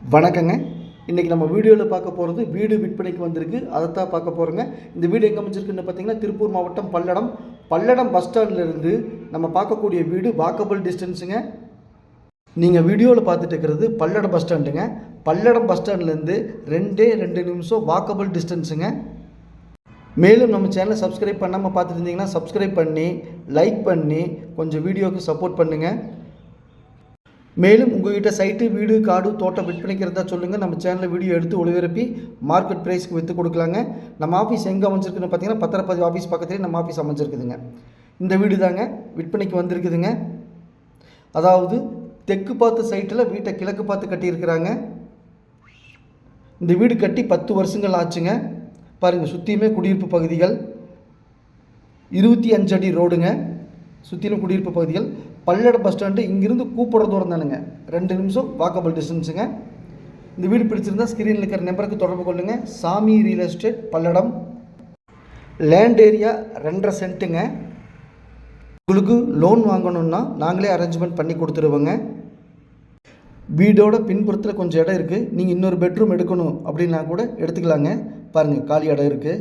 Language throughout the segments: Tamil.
வணக்கங்க. இன்றைக்கி நம்ம வீடியோவில் பார்க்க போகிறது வீடு விற்பனைக்கு வந்திருக்கு. அதைத்தான் பார்க்க போகிறோங்க. இந்த வீடு எங்கே அமைஞ்சிருக்குன்னு பார்த்தீங்கன்னா திருப்பூர் மாவட்டம் பல்லடம் பஸ் ஸ்டாண்ட்லேருந்து நம்ம பார்க்கக்கூடிய வீடு வாக்கபிள் டிஸ்டன்ஸுங்க. நீங்கள் வீடியோவில் பார்த்துட்டு இருக்கிறது பல்லடம் பஸ் ஸ்டாண்டுங்க. பல்லடம் பஸ் ஸ்டாண்ட்லேருந்து 2 நிமிஷம் வாக்கபிள் டிஸ்டன்ஸுங்க. மேலும் நம்ம சேனலை சப்ஸ்கிரைப் பண்ணாமல் பார்த்துட்டு இருந்தீங்கன்னா சப்ஸ்கிரைப் பண்ணி லைக் பண்ணி கொஞ்சம் வீடியோவுக்கு சப்போர்ட் பண்ணுங்கள். மேலும் உங்கள்கிட்ட சைட்டு வீடு காடு தோட்டம் விற்பனைக்கு இருந்தால் சொல்லுங்கள். நம்ம சேனலில் வீடியோ எடுத்து ஒளிபரப்பி மார்க்கெட் ப்ரைஸ்க்கு விற்று கொடுக்கலாங்க. நம்ம ஆஃபீஸ் எங்கே அமைஞ்சிருக்குன்னு பார்த்தீங்கன்னா பத்திரப்பதி ஆஃபீஸ் பக்கத்துலேயே நம்ம ஆஃபீஸ் அமைஞ்சிருக்குதுங்க. இந்த வீடு தாங்க விற்பனைக்கு வந்திருக்குதுங்க. அதாவது தெற்கு பார்த்து சைட்டில் வீட்டை கிழக்கு பார்த்து கட்டியிருக்கிறாங்க. இந்த வீடு கட்டி 10 வருஷங்கள் ஆச்சுங்க. பாருங்கள், சுற்றியுமே குடியிருப்பு பகுதிகள், 25 அடி ரோடுங்க. சுற்றிலும் குடியிருப்பு பகுதிகள். பல்லடம் பஸ் ஸ்டாண்டு இங்கிருந்து கூப்பிட்ற தூரம் தானுங்க. 2 நிமிஷம் வாக்கபிள் டிஸ்டன்ஸுங்க. இந்த வீடு பிடிச்சிருந்தால் ஸ்க்ரீனில் இருக்கிற நம்பருக்கு தொடர்பு கொள்ளுங்கள். சாமி real estate Palladam. Land area 2.5 சென்ட்டுங்க. உங்களுக்கு லோன் வாங்கணுன்னா நாங்களே அரேஞ்ச்மெண்ட் பண்ணி கொடுத்துருவோங்க. வீடோட பின்புறத்தில் கொஞ்சம் இடம் இருக்குது. நீங்கள் இன்னொரு பெட்ரூம் எடுக்கணும் அப்படின்னா கூட எடுத்துக்கலாங்க. பாருங்கள், காலி இடம் இருக்குது.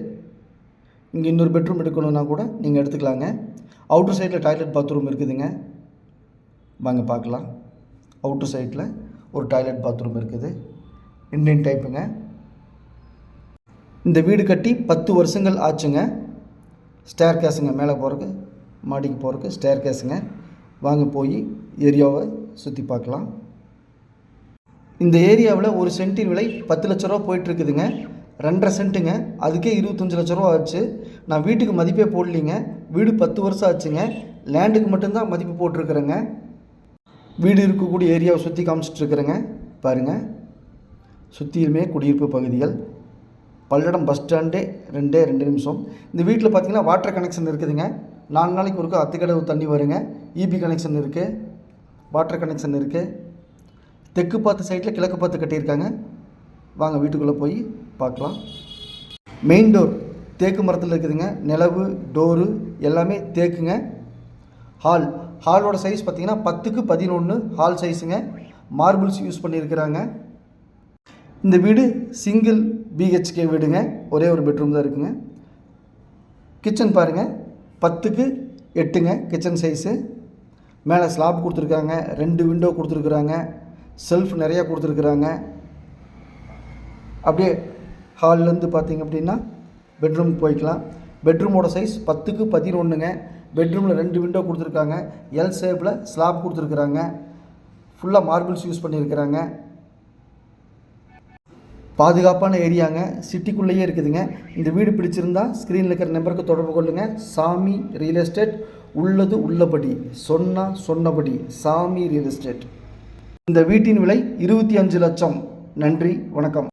இங்கே இன்னொரு பெட்ரூம் எடுக்கணுன்னா கூட நீங்கள் எடுத்துக்கலாங்க. அவுட்டர் சைடில் டாய்லெட் பாத்ரூம் இருக்குதுங்க. வாங்க பார்க்கலாம். அவுட்டர் சைடில் ஒரு டாய்லெட் பாத்ரூம் இருக்குது. இண்டியன் டைப்புங்க. இந்த வீடு கட்டி 10 வருஷங்கள் ஆச்சுங்க. ஸ்டேர் கேஸுங்க, மேலே போகிறக்கு மாடிக்கு போகிறக்கு ஸ்டேர் கேஸுங்க. வாங்க போய் ஏரியாவை சுற்றி பார்க்கலாம். இந்த ஏரியாவில் ஒரு சென்ட்டின் விலை 10 லட்ச ரூபா போயிட்டுருக்குதுங்க. 2.5 சென்ட்டுங்க. அதுக்கே 25 லட்ச ரூபா ஆச்சு. நான் வீட்டுக்கு மதிப்பே போடலிங்க. வீடு 10 வருஷம் ஆச்சுங்க. லேண்டுக்கு மட்டும்தான் மதிப்பு போட்டிருக்கிறேங்க. வீடு இருக்கக்கூடிய ஏரியாவை சுற்றி காமிச்சிட்ருக்குறேங்க. பாருங்கள், சுற்றியுமே குடியிருப்பு பகுதிகள். பல்லடம் பஸ் ஸ்டாண்டே 2 நிமிஷம். இந்த வீட்டில் பார்த்திங்கன்னா வாட்டர் கனெக்ஷன் இருக்குதுங்க. 4 நாளைக்கு ஒருக்கா அத்துக்கடவு தண்ணி வருங்க. இபி கனெக்ஷன் இருக்குது, வாட்டர் கனெக்ஷன் இருக்குது. தெற்கு பார்த்து சைட்டில் கிழக்கு பார்த்து கட்டியிருக்காங்க. வாங்க வீட்டுக்குள்ளே போய் பார்க்கலாம். மெயின் டோர் தேக்கு மரத்தில் இருக்குதுங்க. நிலவு டோரு எல்லாமே தேக்குங்க. ஹாலோட சைஸ் பார்த்திங்கன்னா 10க்கு 11 ஹால் சைஸுங்க. மார்பிள்ஸ் யூஸ் பண்ணியிருக்கிறாங்க. இந்த வீடு சிங்கிள் பிஹெச்கே வீடுங்க. ஒரே ஒரு பெட்ரூம் தான் இருக்குங்க. கிச்சன் பாருங்கள், 10க்கு 8ங்க கிச்சன் சைஸு. மேலே ஸ்லாப் கொடுத்துருக்காங்க. 2 விண்டோ கொடுத்துருக்குறாங்க. செல்ஃப் நிறையா கொடுத்துருக்குறாங்க. அப்படியே ஹால்லேருந்து பார்த்திங்க அப்படின்னா பெட்ரூமுக்கு போய்க்கலாம். பெட்ரூமோட சைஸ் 10க்கு 11ங்க. பெட்ரூமில் 2 விண்டோ கொடுத்துருக்காங்க. எல் ஷேப்பில் ஸ்லாப் கொடுத்துருக்குறாங்க. ஃபுல்லாக மார்பிள்ஸ் யூஸ் பண்ணியிருக்கிறாங்க. பாதுகாப்பான ஏரியாங்க. சிட்டிக்குள்ளேயே இருக்குதுங்க. இந்த வீடு பிடிச்சிருந்தா ஸ்க்ரீனில் இருக்கிற நம்பருக்கு தொடர்பு கொள்ளுங்கள். சாமி ரியல் எஸ்டேட். உள்ளது உள்ளபடி, சொன்னபடி சாமி ரியல் எஸ்டேட். இந்த வீட்டின் விலை 25 லட்சம். நன்றி, வணக்கம்.